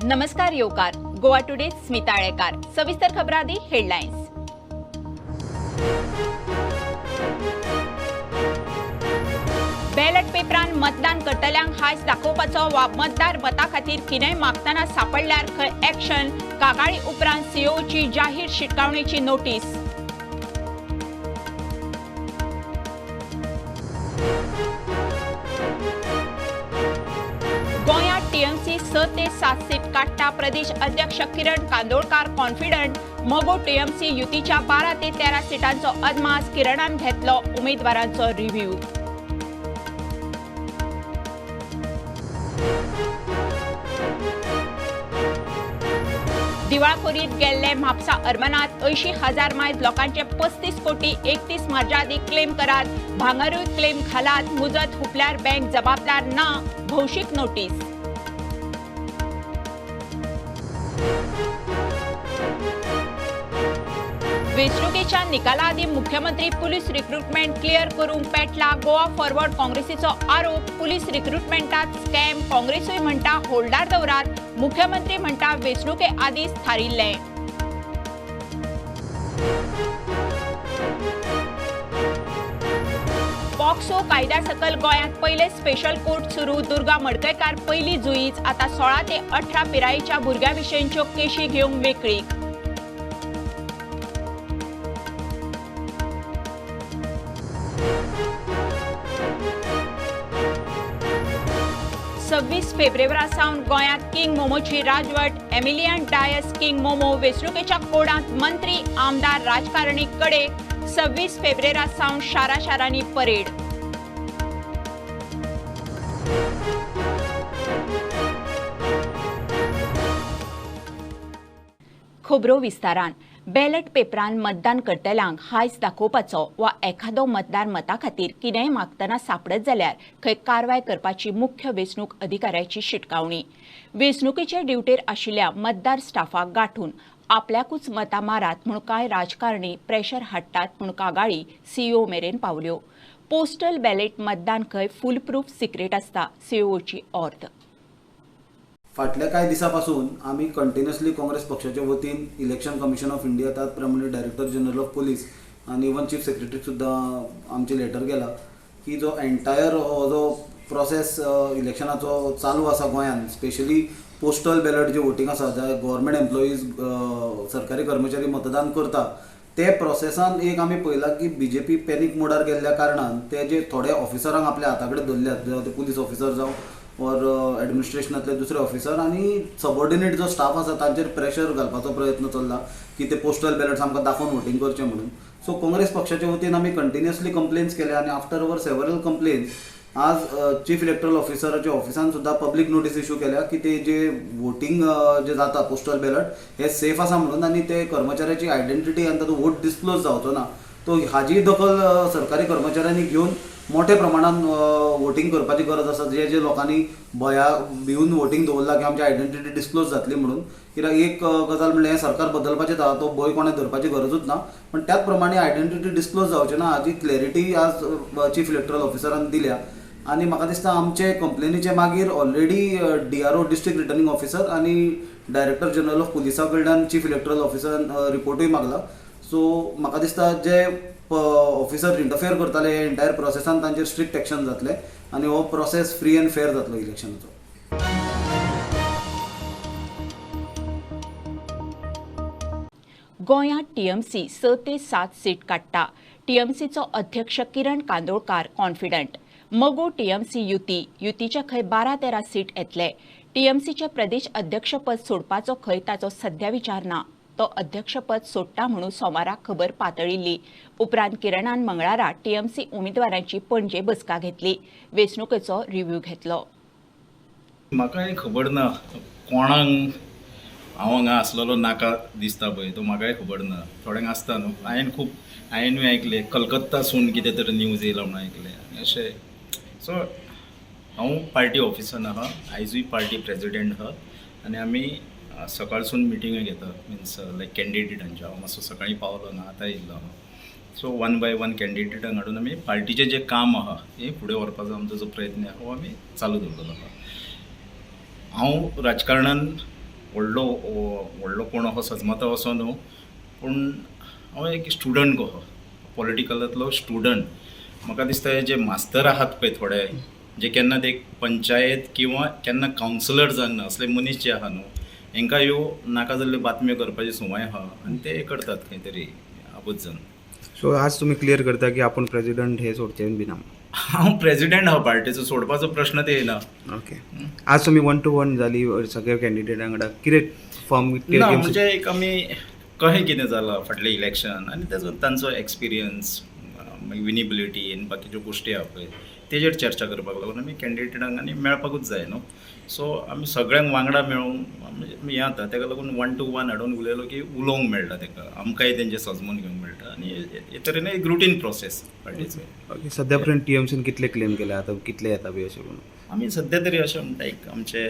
नमस्कार येवकार गोवा टुडे स्मिताळेकार सविस्तर खबरादी हेडलाइन्स। बॅलेट पेपरान मतदान करतल्यांक हायस दाखोवपाचो वा मतदार मता खातीर कितेंय मागतना सापडल्यार खंय एक्शन। कागाळी उपरांत सीओची जाहीर शिटकावणेची नोटीस। गोंयांत टीएमसी 6 ते 7 सीट काडटा। प्रदेश अध्यक्ष किरण कांदोळकार कॉन्फिडंट। मोगो टीएमसी युतीच्या 12 ते 13 सीटांचो अदमास। किरणान घेतलो उमेदवारांचो रिव्ह्यू। दिवाळखोरीत गेल्ले म्हापसा अरमनात 80,000 मायज लोकांचे 35 कोटी 31 मर्यादी क्लेम करात। भांगरूय क्लेम घालात। मुजत हुपल्यार बँक जबाबदार ना। भौशीक नोटीस। वेंचणुकेच्या निकाला आदी मुख्यमंत्री पुलीस रिक्रुटमेंट क्लियर करूंक पेटला। गोवा फॉरवर्ड काँग्रेसीचो आरोप। Police रिक्रुटमेंटात scam. काँग्रेसूय म्हणटा होल्डार दवरात। मुख्यमंत्री म्हणटा वेंचणुके आदींच थारिल्ले। पॉक्सो कायद्या सकल गोंयांत पयले स्पेशल कोर्ट सुरू। दुर्गा मडकयकार पयली जुईज। आता 16 ते 18 पिरायेच्या भुरग्यां विशयींच्यो केशी घेवंक मेकळीक। फेब्रुवारी सावन गोंयांत किंग मोमोची राजवट। Emilian Dias king Momo. वेंचणुकेच्या कोडांत मंत्री आमदार राजकारणी कडे। 26 फेब्रुवारी सावन शारांनी परेड। खबरो विस्तारान। बॅलेट पेपरान मतदान करतल्यांक हायस दाखोवपाचो वा एखादो मतदार मता खातीर कितेंय मागतना सापडत जाल्यार खंय कारवाय करपाची मुख्य वेंचणूक अधिकाऱ्याची शिटकावणी। वेंचणुकेचे ड्युटेर आशिल्ल्या मतदार स्टाफाक गाठून आपल्याकूच मतां मारात म्हूण कांय राजकारणी प्रेशर हाडटात म्हूण कागाळी सीईओ मेरेन पावल्यो। पोस्टल बॅलेट मतदान खंय फूल प्रूफ सिक्रेट आसता। सीईओची ऑर्थ। फाटल्या काही दिसांपासून आम्ही कंटिन्युअसली काँग्रेस पक्षाच्या वतीन इलेक्शन कमिशन ऑफ इंडिया त्याच प्रमाणे डायरेक्टर जनरल ऑफ पोलीस आणि इवन चीफ सेक्रेटरीक सुद्धा आमचे लेटर गेला की जो एंटायर हो जो प्रोसेस इलेक्शनाचो चालू आसा गोंयांत, स्पेशली पोस्टल बॅलेट जे वोटींग आसा जे गव्हर्मेंट एम्प्लॉईज सरकारी कर्मचारी मतदान करता ते प्रोसेसान एक आमी पळयला की बीजेपी पॅनीक मोडार गेल्ल्या कारणान ते जे थोडे ऑफिसरांक आपल्या हाता कडेन धरल्यात, जावं ते पुलीस ऑफिसर जावं और एडमिनिस्ट्रेशनातले दुसरे ऑफिसर आणि सबऑर्डिनेट जो स्टाफ आसा तांचेर प्रेशर घालपाचो प्रयत्न चल्ला की ते पोस्टल बॅलेट्स आमकां दाखोवन वोटींग करचें म्हणून। सो काँग्रेस पक्षाच्या वतीन आमी कंटिन्युअसली कंप्लेन्स केल्या आणि आफ्टर अवर सेवरल कंप्लेन्स आज चीफ इलेक्टरल ऑफिसराच्या ऑफिसान सुद्धा पब्लीक नोटीस इश्यू केल्या की ते जे वोटींग जे जाता पोस्टल बॅलेट हे सेफ आसा म्हणून आणि ते कर्मचाऱ्याची आयडेंटिटी आनी ताचो वोट डिस्क्लोज जावचो ना। तो हाजी दखल सरकारी कर्मचाऱ्यांनी घेवन मोठ्या प्रमाणात वोटींग करपाची गरज आसा। जे जे लोकांनी भिवन वोटींग दवरला की आमची आयडेंटिटी डिस्क्लोज जातली म्हणून, कित्याक एक गजाल म्हणल्यार हें सरकार बदलपाचें आसा, तो भंय कोणें धरपाची गरजूच ना, पण त्याच प्रमाणे आयडेंटिटी डिस्क्लोज जावचें ना हाजी क्लॅरिटी आज चीफ इलेक्टरल ऑफिसरान दिल्या। आणि म्हाका दिसता आमचे कंप्लेनीचे मागीर already DRO district returning officer आणि डायरेक्टर जनरल ऑफ पुलिसा कडल्यान चीफ इलेक्टरल ऑफिसरान रिपोर्टूय मागला। सो म्हाका दिसता जे ऑफिसर इंटरफेयर करताले हे एंटायर प्रोसेसान तांचेर स्ट्रिक्ट एक्शन जातले आणि हो प्रोसेस फ्री अँड फेअर जातलो इलेक्शनाचो। गोंयांत टीएमसी 6 ते 7 सीट काडटा। टीएमसीचो अध्यक्ष किरण कांदोळकार कॉन्फिडंट। मगो टीएमसी युतीचे खंय 12-13 सीट येतले। टीएमसीचे प्रदेश अध्यक्षपद सोडपाचो खंय ताचो सध्या विचार ना। तो अध्यक्षपद सोडटा म्हणून सोमाराक खबर पातळिल्ली। उपरांत किरणान मंगळारा टीएमसी उमेदवारांची पणजे बसका घेतली। वेंचणुकेचो रिव्ह्यू घेतलो। म्हाकाय खबर ना कोणाक हांव हांगा आसलेलो नाका दिसता पळय तो म्हाकाय खबर ना। थोड्यांक आसता न्हू, हांवें आयकलें कलकत्तासून कितें तरी न्यूज येयला म्हणून आयकलें अशें। सो हांव पार्टी ऑफिसान आहा, आयजूय पार्टी प्रेजिडेंट आहा आनी आमी सकाळसून मिटिंग घेता, मिन्स लायक कॅन्डिडेटांचे। हांव मातसो सकाळीं पावलो ना, आतां येयलो हांव। सो 1 बाय 1 कॅन्डिडेटांक हाडून आमी पार्टीचें जें काम आहा हें फुडें व्हरपाचो आमचो जो प्रयत्न आहा हो आमी चालू दवरलेलो आहा। हांव राजकारणान व्हडलो कोण असो सजमतो असो न्हू, पूण हांव एक स्टुडंट कसो पॉलिटिकलांतलो स्टुडंट. म्हाका दिसता हे जे मास्तर आहात पळय थोडे, जे केन्ना ते पंचायत किंवा केन्ना कावन्सिलर जावन असले मनीस जे आहा न्हू, हांकां ह्यो नाका जाल्ल्यो बातम्यो करपाची संवय आहा आनी ते करतात खंय तरी आबूज जावन. सो आज तुम्ही क्लियर करता की आपण प्रेसिडेंट हे सोडचें बिना. हांव प्रेजिडेंट आहा पार्टीचो, सोडपाचो प्रश्न ते येना. ओके. आज तुम्ही 1-to-1 जाली सगळ्या कॅन्डिडेटां वांगडा कितें फॉर्म ना म्हणजे एक आमी कशें कितें जालां फाटलें इलेक्शन आनी तेजो तांचो एक्सपिरियन्स, विनिबिलिटी आनी बाकीच्यो गोश्टी आहा पळय तेजेर चर्चा करपाक लागून आमी कॅन्डिडेटांक आनी मेळपाकूच जाय न्हू. सो आमी सगळ्यांक वांगडा मेळून म्हणजे हें जाता, ताका लागून 1-to-1 हाडून उलयलो की उलोवंक मेळटा ताका, आमकांय तेंचे सजमून घेवंक मेळटा आनी हे तरेन एक रुटीन प्रोसेस पार्टीचो. ओके. सध्या पर्यंत टीएमसीन कितले क्लेम केले, आता कितले येता बी अशें म्हणून? आमी सध्या तरी अशें म्हणटा एक आमचे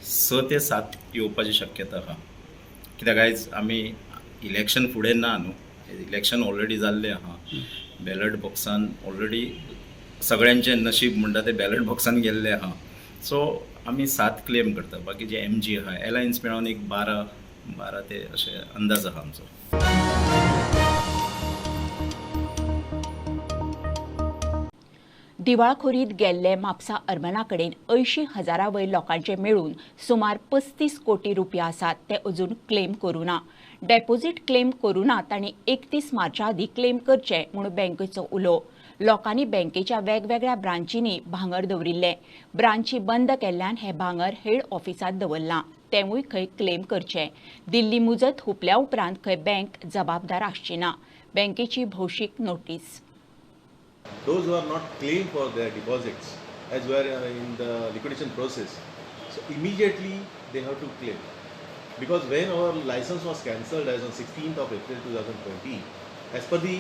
6 ते 7 येवपाची शक्यता आहा. कित्याक आयज आमी इलेक्शन फुडें ना न्हू, इलेक्शन ऑलरेडी जाल्लें आहा. बॅलट बॉक्सान ऑलरेडी सगळ्यांचें नशीब म्हणटा ते बॅलट बॉक्सान गेल्लें आहा. सो आमी 7 क्लेम करता, बाकी जे MG आहा एलायन्स मेळोन एक 12 ते अशें अंदाज आहा आमचो. दिवाळखोरीत गेल्ले म्हापसा अर्बना कडेन 80,000 वयर लोकांचे मेळून सुमार 35 कोटी रुपया आसात ते अजून क्लेम करूं ना. डेपोजीट क्लेम करूं ना तांणी 31 मार्चा आदीं क्लेम करचे म्हणून बँकेचो उलो. लोकांनी बँकेच्या वेगवेगळ्या ब्रांचींनी भांगर दवरिल्ले. ब्रांची बंद केल्ल्यान हे भांगर हेड ऑफिसांत दवरलां, तेवूय खंय क्लेम करचे. दिल्ली मुजत हुंपल्या उपरांत खंय बँक जबाबदार आसची ना. बँकेची भौशीक notice. Those who are not claimed for their deposits as were in the liquidation process, so immediately they have to claim, because when our license was cancelled as on 16th of April 2020, as per the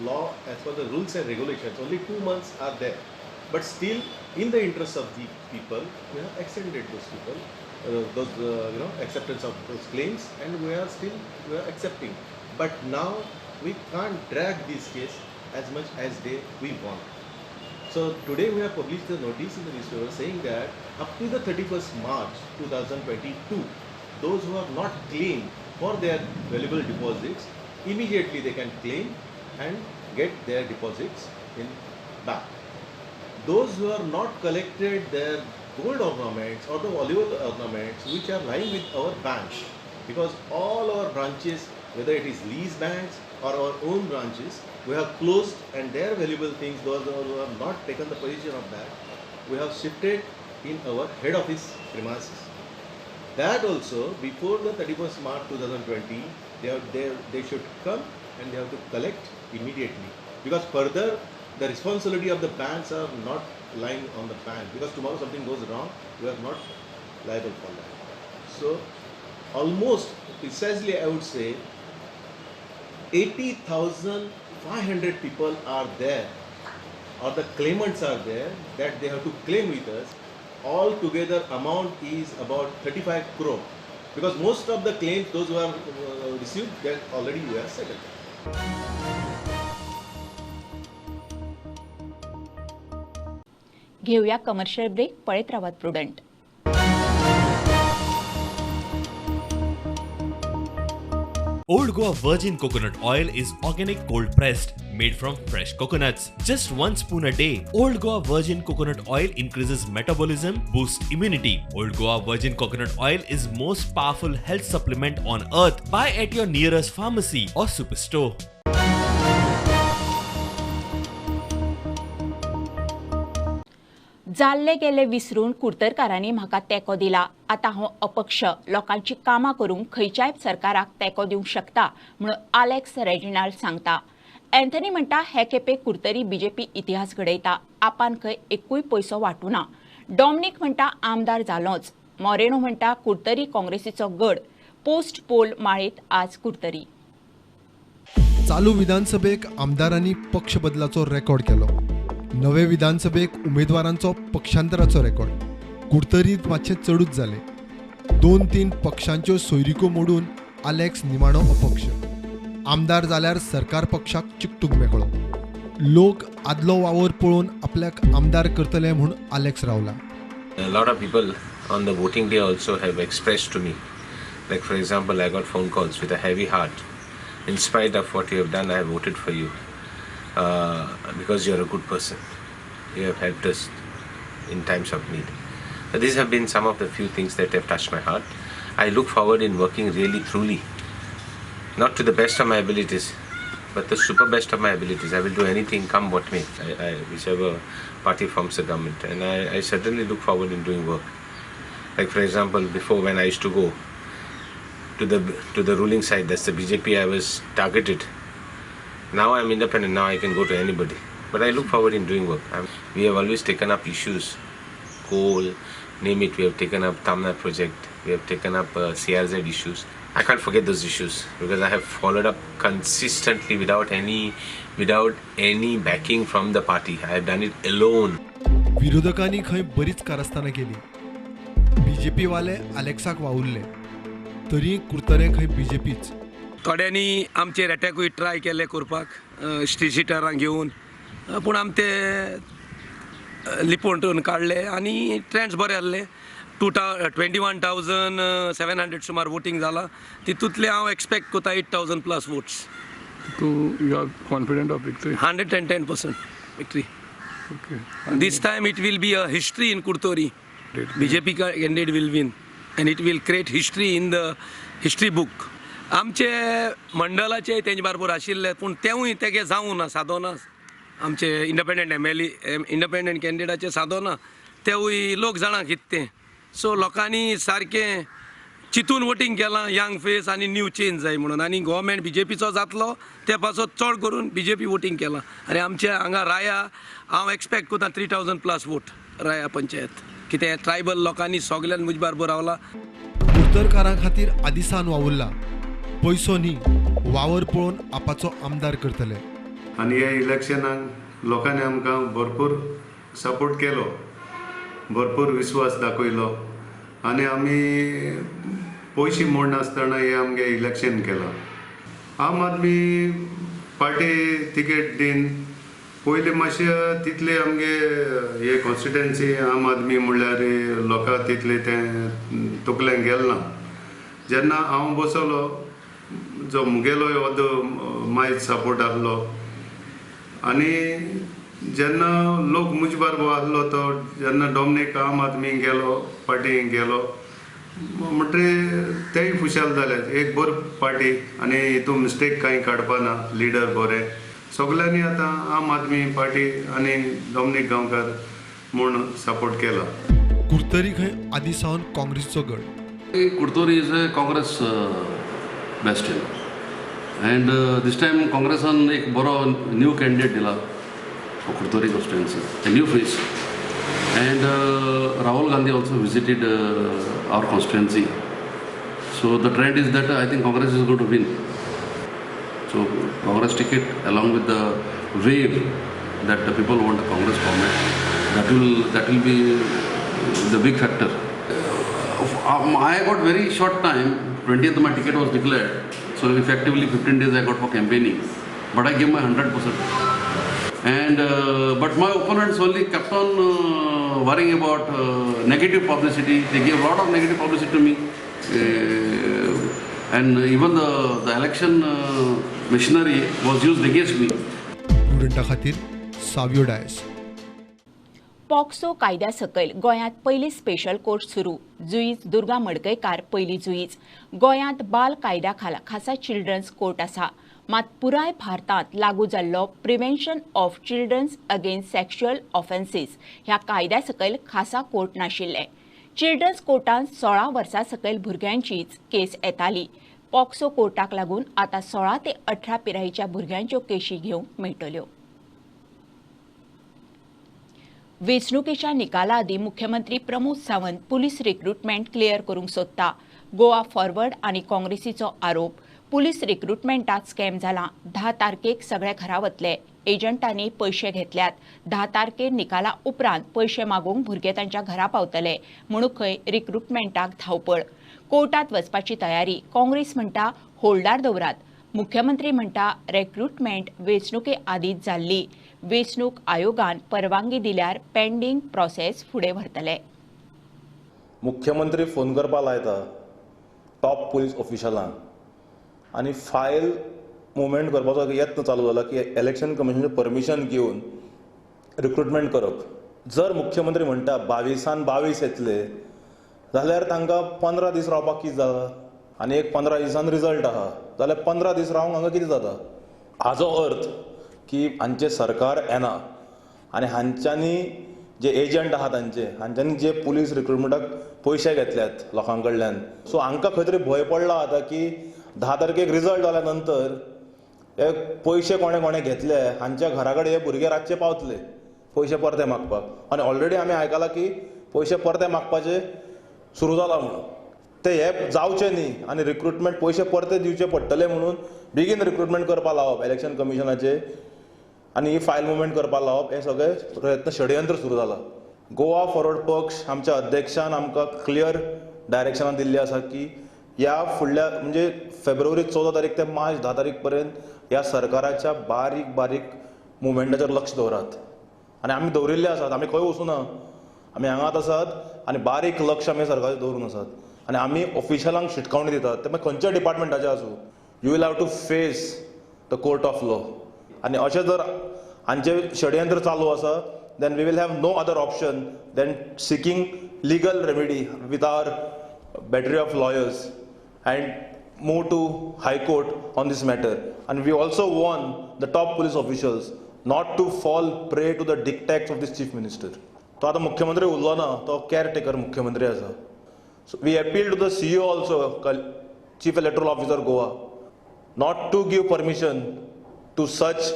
law, as per the rules and regulations, only 2 months are there, but still in the interest of the people we have extended those people acceptance of those claims, and we are accepting, but now we can't drag this case as much as we want. So today we have published the notice in the newspaper saying that up to the 31st March 2022, those who have not claimed for their valuable deposits, immediately they can claim and get their deposits in back. Those who have not collected their gold ornaments or the valuable ornaments which are lying with our banks, because all our branches, whether it is lease banks or our own branches, we have closed, and their valuable things, those who have not taken the position of that, we have shifted in our head office premises. That also before the 31st March 2020, they should come and they have to collect immediately, because further the responsibility of the banks are not lying on the bank, because tomorrow something goes wrong, we are not liable for that. So almost precisely I would say 80,500 people are there, or the claimants are there, that they have to claim with us. All together amount is about 35 crore, because most of the claims those who are received, that already we are settled. घेऊया commercial break, पळत Rawat prudent. Old Goa Virgin Coconut Oil is organic cold pressed, made from fresh coconuts. Just 1 spoon a day. Old Goa Virgin Coconut Oil increases metabolism, boosts immunity. Old Goa Virgin Coconut Oil is most powerful health supplement on earth. Buy at your nearest pharmacy or superstore. जाल्ले गेले विसरून कुडतरकारांनी म्हाका तेको दिला. आतां हांव अपक्ष लोकांची कामां करूंक खंयच्याय सरकाराक तेको दिवंक शकता म्हणून आलेक्स रेजिनाल्ड सांगता. एंथनी म्हणटा हे खेपे कुडतरी बीजेपी इतिहास घडयता. आपान खंय एकूय पयसो वांटूना. डॉमनीक म्हणटा आमदार जालोच. मोरेनो म्हणटा कुडतरी काँग्रेसीचो गड. पोस्ट पोल माळीत आज कुडतरी. चालू विधानसभेक आमदारांनी पक्ष बदलाचो रेकॉर्ड केलो. नवे विधानसभेक उमेदवारांचो पक्षांतराचो रेकॉर्ड. कुडतरीत मातशें चडूच जालें. 2-3 पक्षांच्यो सोयरीको मोडून आलेक्स निमाणो अपक्ष. आमदार जाल्यार सरकार पक्षाक चिकटूक मेकळो. लोक आदलो वावर पळोवन आपल्याक आमदार करतले म्हूण आलेक्स रावला. A lot of people on the voting day also have expressed to me Like for example, I got phone calls with a heavy heart. In spite of what you have done, I have voted for you because you are a good person. You have helped us in times of need. These have been some of the few things that have touched my heart. I look forward in working really truly, not to the best of my abilities, but the super best of my abilities. I will do anything, come what may, whichever party forms the government. And I certainly look forward in doing work. Like for example, before when I used to go to the ruling side, that's the BJP, I was targeted. Now I'm independent, now I can go to anybody. But I look forward in doing work. We have always taken up issues, coal, name it. We have taken up Tamna project, we have taken up CRZ issues. I can't forget those issues because I have followed up consistently without any backing from the party. I have done it alone. विरोधकांनी खंय बरीच कारस्थानां केली. BJP वाले अलेक्साक वावुरले, तरी कुर्तरे खंय बीजेपीच. थोड्यांनी आमचेर अटॅकूय try केले करपाक स्ट्रीटारांक घेवन, पूण आमी ते लिपोवन काडले आनी ट्रेंड्स बरे आहले. 21,700 सुमार वोटींग जाला. तितूंतले हांव एक्सपेक्ट कोता 8,000 plus votes. You are confident of victory? 110% victory. Okay. This time it will be a history in Kurtori. BJP candidate will win and it will create history in the history book. आमचे मंडलाचे तेंचे बरोबर आशिल्ले, पूण तेवूय तेगे जावूं ना, सादो ना. आमचे इंडिपेंडंट MLA इंडिपेंडंट कॅन्डिडेटाचे सादो ना, तेवूय लोक जाणा कितें तें. सो लोकांनी सारकें चिंतून वोटींग केलां, यंग फेस आनी न्यू चेंज जाय म्हणून. आनी गव्हर्मेंट BJPचो जातलो ते पासत चड करून BJP वोटींग केलां. आनी आमचे हांगा राया हांव एक्सपेक्ट कोता 3,000 प्लस वोट राया पंचायत. कितें ट्रायबल लोकांनी सगल्यान म्हजे बरोबर रावला. कुर्तरकारां खातीर आदिसान वावुरला, पयसो न्ही, वावर पळोवन आपाचो आमदार करतले. आनी ह्या इलेक्शनाक लोकांनी आमकां भरपूर सपोर्ट केलो, भरपूर विश्वास दाखयलो आनी आमी पयशे मोड नासतना हें आमगे इलेक्शन केलां. आम आदमी पार्टी तिकेट दिन पयलीं मातशें तितले आमगे हे कॉन्स्टिट्युएन्सी आम आदमी म्हणल्यार लोकां तितले तें तकलें गेलें ना. जेन्ना हांव बसलो, जो मुगेलो होदो मायज सपोर्ट आहलो आनी जेन्ना लोक मुजे बरोबर आहलो तो जेन्ना डॉमिनिक आम आदमी गेलो, पार्टीक गेलो, म्हणटरी तेय खुशाल जाले. एक बरी पार्टी आनी हितून मिस्टेक कांय काडपा ना, लिडर बरें. सगल्यांनी आतां आम आदमी पार्टी आनी डॉमिनिक गांवकार म्हूण सपोर्ट केला. कुर्तरी खंय आदी सावन काँग्रेसचो गड. Kurtori is a Congress bastion, and this time Congressan एक बरो new candidate दिला for Kurtori constituency, a new face, and Rahul Gandhi also visited our constituency. So the trend is that I think Congress is going to win. So Congress ticket along with the wave that the people want a Congress government, that will be the big factor. I got very short time. 20th my ticket was declared, so effectively 15 days I got for campaigning, but I gave my 100%. And but my opponents only kept on worrying about negative publicity. They gave a lot of negative publicity to me, and even the election machinery was used against me. स्टुडंटा खातीर Savio Dias. POCSO कायद्या सकयल गोंयांत पयली special court सुरू. जुईज दुर्गा मडकयकार पयली जुईज. गोंयांत बाल कायद्या खासा चिल्ड्रन्स कोर्ट आसा, मात पुराय भारतांत लागू जाल्लो prevention of childrens against sexual offences ह्या कायद्या सकयल खासा कोर्ट नाशिल्ले. चिल्ड्रन्स कोर्टांत 16 वर्सां सकयल भुरग्यांचीच केस येताली. पॉक्सो कोर्टाक लागून आतां 16 ते 18 पिरायेच्या भुरग्यांच्यो केशी घेवंक मेळटल्यो. वेंचणुकेच्या निकाला आदी मुख्यमंत्री Pramod Sawant police recruitment clear करूंक सोदता. गोवा फॉरवर्ड आनी काँग्रेसीचो आरोप. पुलीस रिक्रुटमेंटात स्कॅम जाला. 10 तारखेक सगळे घरा वतले. एजंटांनी पयशे घेतल्यात. 10 तारखेर निकाला उपरांत पयशे मागूंक भुरगे तांच्या घरा पावतले म्हणून खंय रिक्रुटमेंटाक धांवपळ. कोर्टात वचपाची तयारी. काँग्रेस म्हणटा होल्डार दवरात. मुख्यमंत्री म्हणटा रिक्रुटमेंट वेंचणुके आदींच जाल्ली. वेंचणूक आयोगान परवानगी दिल्यार पेंडींग प्रोसेस फुडें व्हरतले. मुख्यमंत्री फोन करपा लायता टॉप पुलीस ऑफिशलांक आनी फायल मुवमेंट करपाचो यत्न चालू जाला की इलेक्शन कमिशनाचें परमिशन घेवन रिक्रुटमेंट करप. जर मुख्यमंत्री म्हणटा 22 येतले जाल्यार तांकां 15 दीस रावपाक कितें जाता आनी एक 15 दिसान रिजल्ट आहा जाल्यार 15 दीस रावंक हांगा कितें जाता. हाचो अर्थ की हांचें सरकार येना आनी हांच्यांनी जे एजंट आहा हांच्यांनी जे पुलीस रिक्रुटमेंटाक पयशे घेतल्यात लोकां कडल्यान. सो हांकां खंय तरी भंय पडला आतां की 10 तारखेक रिजल्ट जाल्या नंतर हे पयशे कोणे घेतले हांच्या घरा कडेन हे भुरगे रातचे पावतले पयशे परते मागपाक. आनी ऑलरेडी आमी आयकलां की पयशे परते मागपाचे सुरू जाला म्हणून. ते हे जावचे न्ही आनी रिक्रुटमेंट पयशे परते दिवचे पडटले म्हणून बेगीन रिक्रुटमेंट करपाक लावप इलेक्शन कमिशनाचे आनी ही फायल मुवमेंट करपाक लावप हे सगळे प्रयत्न षडयंत्र सुरू जाला. गोवा फॉरवर्ड पक्ष आमच्या अध्यक्षान आमकां क्लियर डायरेक्शनां दिल्ली आसा की ह्या फुडल्या म्हणजे फेब्रुवारी 14 तारीख ते मार्च 10 तारीख पर्यंत ह्या सरकाराच्या बारीक मुवमेंटाचेर लक्ष दवरात. आनी आमी दवरिल्ले आसात, आमी खंय वचूना, आमी हांगाच आसात आनी बारीक लक्ष आमी सरकाराचेर दवरून आसात. आनी आमी ऑफिशलांक शिटकावणी दितात ते मागीर खंयच्या डिपार्टमेंटाचे आसूं. You will have to face the court of law. आनी अशें जर हांचे षडयंत्र चालू आसा then we will have no other option than seeking legal remedy with our battery of lawyers and move to High Court on this matter. And we also warn the top police officials not to fall prey to the dictates of this Chief Minister. तो आता मुख्यमंत्री उरलो ना, तो caretaker मुख्यमंत्री आसा. So we appeal to the CEO also, Chief Electoral Officer Goa, not to give permission to such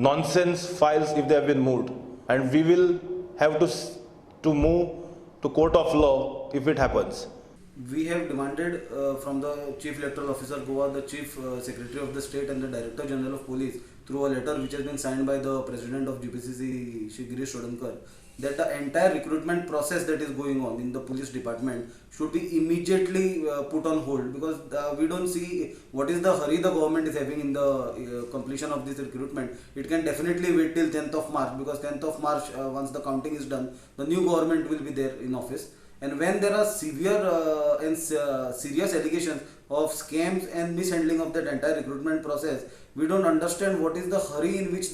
nonsense files if they have been moved. And we will have to move to court of law if it happens. We have demanded from the Chief Electoral Officer Goa, the Chief Secretary of the State and the Director General of Police through a letter which has been signed by the President of GPCC, Shri Girish Shodankar, that the entire recruitment process that is going on in the police department should be immediately put on hold, because we don't see what is the hurry the government is having in the completion of this recruitment. It can definitely wait till 10th of March, because 10th of March once the counting is done, the new government will be there in office. And when there are severe and serious allegations of scams and mishandling of that entire recruitment process, we don't understand what is the hurry in which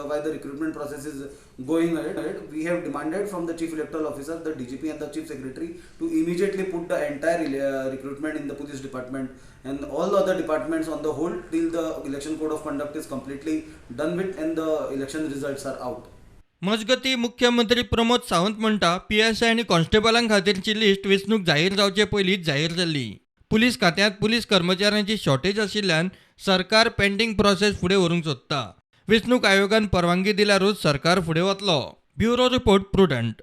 why the recruitment process is going ahead. We have demanded from the Chief Electoral Officer, the DGP and the Chief Secretary to immediately put the entire recruitment in the police department and all the other departments on the hold till the election code of conduct is completely done with and the election results are out. मजगती मुख्यमंत्री प्रमोद सावंत म्हणटा PSI आनी कॉन्स्टेबलां खातीरची list वेंचणूक जाहीर जावचे पयलींच जाहीर जाल्ली. पुलीस खात्यांत पुलीस कर्मचाऱ्यांची शॉर्टेज आशिल्ल्यान सरकार पेंडींग प्रोसेस फुडें व्हरूंक सोदता. वेंचणूक आयोगान परवानगी दिल्यारूच सरकार फुडें वतलो. Bureau report prudent.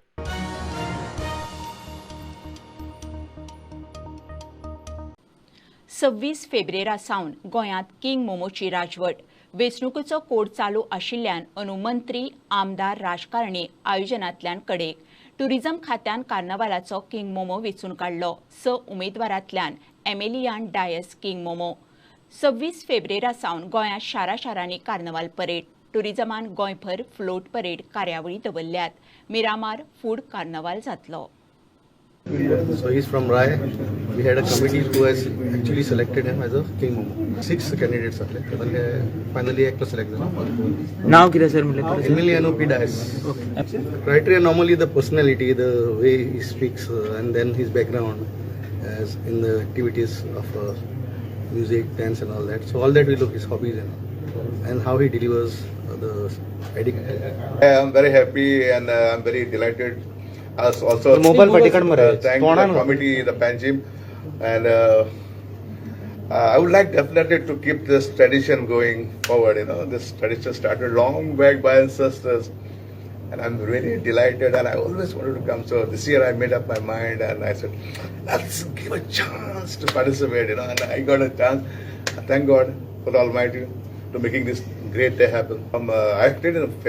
26 फेब्रेरा सावन गोंयांत किंग मोमोची राजवट. वेंचणुकेचो कोड चालू आशिल्ल्यान अनुमंत्री आमदार राजकारणी आयोजनांतल्यान कडेक. टुरिझम खात्यान कार्नावालाचो किंग मोमो वेंचून काडलो. 6 उमेदवारांतल्यान एमेलियान डायस किंग मोमो. 26 फेब्रेरा सावन गोंयांत शारांनी कार्नावाल परेड. टुरिझमान गोंयभर फ्लोट परेड कार्यावळी दवरल्यात. मिरामार फूड कार्नावाल जातलो. So he's from Rai. We had a committee who has actually selected him as a King Momo. 6 candidates are selected. Finally, एकटो select झाला. नाव कितें सर म्हणलें? Emiliano P. Dias. Okay. Criteria normally the personality, the way he speaks, and then his background as in the activities of music, dance, and all that. So all that we look his hobbies and how he delivers the editing. I am very happy and I'm very delighted. As also thank the committee, the Panjim, and I would like definitely to keep this tradition going forward. You know, this tradition started long back by ancestors, and I'm really delighted. And I always wanted to come. So this year I made up my mind, and I said, let's give a chance to participate. You know, and I got a chance. Thank God for the Almighty to making this great day happen. I acted in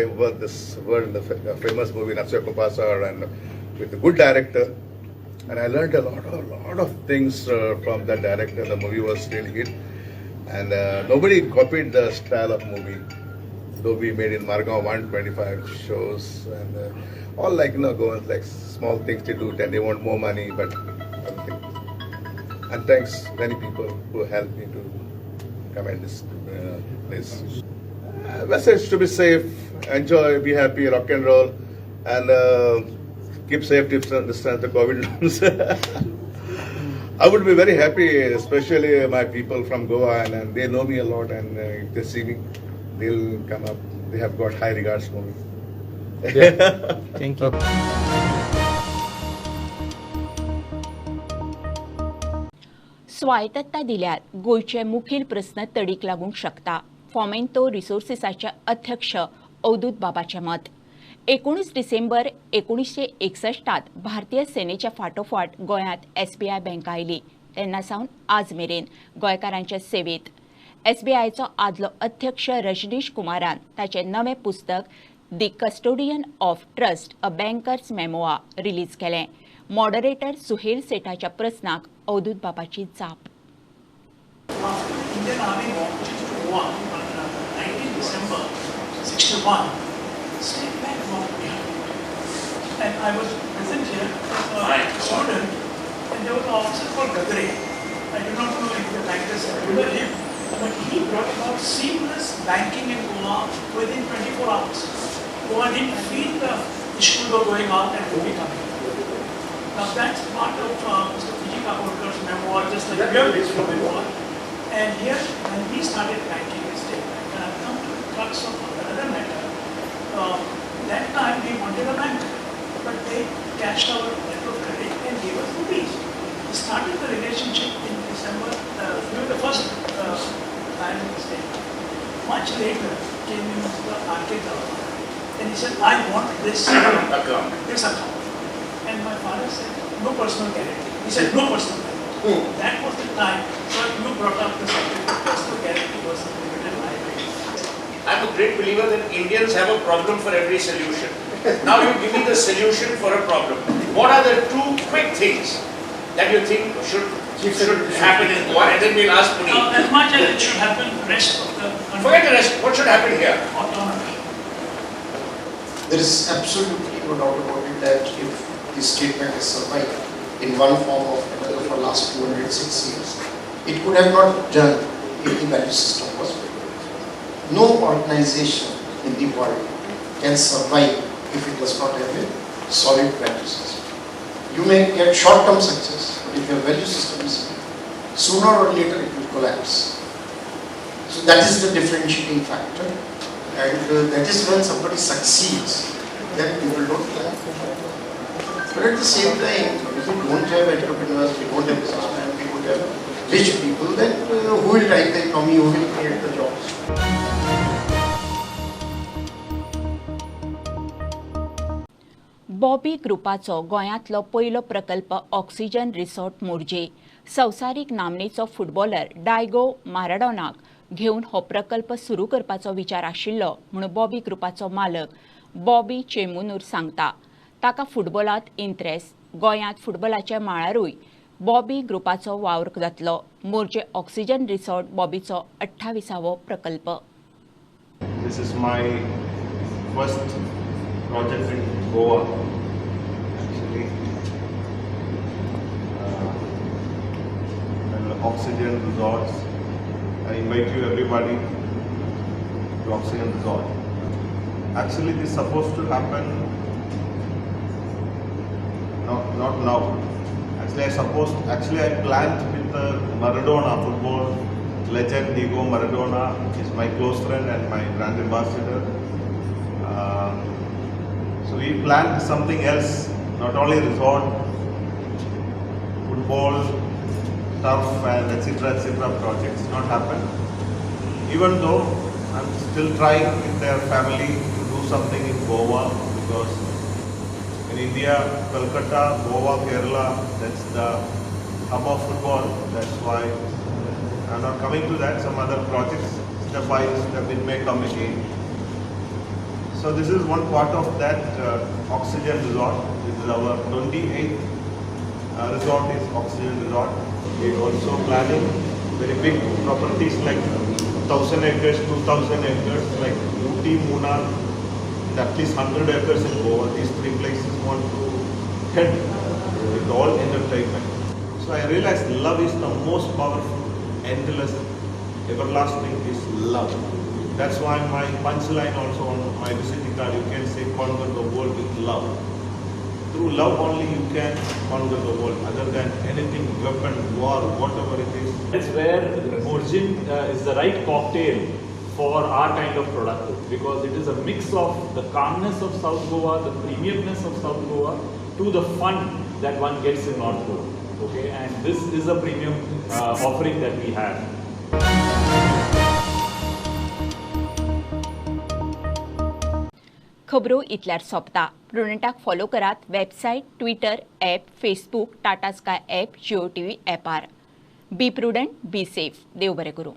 this world in the famous movie Natsya Kupasar and with a good director, and I learned a lot of things from that director. The movie was really hit, and nobody copied the style of movie. Though we made in Margao 125 shows and all like going like small things to do, and they want more money, but And thanks many people who helped me to come at this place. Message to be safe, enjoy, be happy, rock and roll, and keep safe tips and distance the COVID norms. I would be very happy, especially my people from Goa, and they know me a lot, and if they see me, they'll come up. They have got high regards for me. Thank you. स्वायत्तता दिल्यार गोयचे मुखेल प्रस्न तडीक लागूंक शकता. फॉमेंतो रिसोर्सिसाचे अध्यक्ष अवधूत बाबाचे मत. 19 डिसेंबर 1961 भारतीय सेनेच्या फाटोफाट गोंयांत SBI बँक आयली. तेन्ना सावन आज मेरेन गोंयकारांच्या सेवेत. SBIचो आदलो अध्यक्ष रजनीश कुमारान ताचें नवें पुस्तक the custodian of trust a banker's memoir release केलें. मॉडरेटर सुहेल सेठाच्या प्रस्नाक अवधूत बाबाची जाप. Indian Army marched to Goa on 19 December 61. State Bank walked behind it. And I was present here as a student, and there was an officer called Gadre. I do not know if the bankers remember him, but he brought about seamless banking in Goa within 24 hours. Goa didn't feel the issue going on and movie coming. Now that's part of Mr. P.G. Kaporkar's memoir, just like we are based from memoir. And here, when we started banking at State Bank, and I've come to the crux of another matter, that time we wanted a bank, but they cashed our letter of credit and gave us rupees. We started the relationship in December, we were the first time in the State Bank. Much later came in Mr. R.K. Dawar, and he said, I want this account. And my father said, no personal guarantee. He said, no personal guarantee. That was the time, so you brought up the subject of personal guarantee versus limited liability. I'm a great believer that Indians have a problem for every solution. Now you give me the solution for a problem. What are the two quick things that you think should happen in Goa? And then we'll ask Puneet. As much as it should happen, the rest of the country. Forget the rest. What should happen here? Autonomy. There is absolutely no doubt about it that if the State Bank has survived in one form or another for the last 206 years, it could have not done if the value system was built. No organization in the world can survive if it does not have a solid value system. You may get short-term success, but if your value system is weak, sooner or later it will collapse. So that is the differentiating factor, and that is when somebody succeeds, then people don't clap. But at the same time, if we don't have entrepreneurs, we don't have businessmen, we don't have rich people, then who will drive the economy, who will create the jobs? Bobby ग्रुपाचो गोंयांतलो पयलो प्रकल्प oxygen resort Morje. संवसारीक नामनेचो footballer डायगो माराडोनाक घेवन हो प्रकल्प सुरू करपाचो विचार आशिल्लो म्हूण बॉबी ग्रुपाचो मालक बॉबी चेमुनूर सांगता. ताका फुटबॉलांत इंट्रेस्ट. गोंयांत फुटबॉलाच्या माळारूय बॉबी ग्रुपाचो वावर जातलो. मोरजे ऑक्सिजन रिसॉर्ट बॉबीचो 28वो प्रकल्प. This is my first project in Goa, actually. And Oxygen Resorts. I invite you everybody to Oxygen Resort. Actually, this is supposed to happen not now. Actually, I planned with Maradona, football legend Diego Maradona. Is my close friend and my brand ambassador. So we planned something else, not only resort, football, turf and etc. projects not happen. Even though I'm still trying with their family to do something in Goa, because in India, Kolkata, Goa, Kerala, that's the hub of football. That's why I'm not coming to that. Some other projects, step by step, it may come again. So this is one part of that Oxygen Resort. This is our 28th resort is Oxygen Resort. We're also planning very big properties like 1,000 acres, 2,000 acres, like Ooty, Munnar, and at least 100 acres in Goa. These three places want to head with all entertainment. So I realized love is the most powerful, endless, everlasting is love. That's why my punchline also on my visiting card, you can say conquer the world with love. Through love only you can conquer the world. Other than anything, weapon, war, whatever it is. That's where Morjin is the right cocktail for our kind of product, because it is a mix of the calmness of South Goa, the premiumness of South Goa, to the fun that one gets in North Goa. Okay, and this is a premium offering that we have. खबरो इतल्यार सोंपता. प्रुडंटाक follow करात website, Twitter, app, Facebook, Tata Sky app, Jio TV ॲपार. Be prudent, be safe. देव बरें करूं.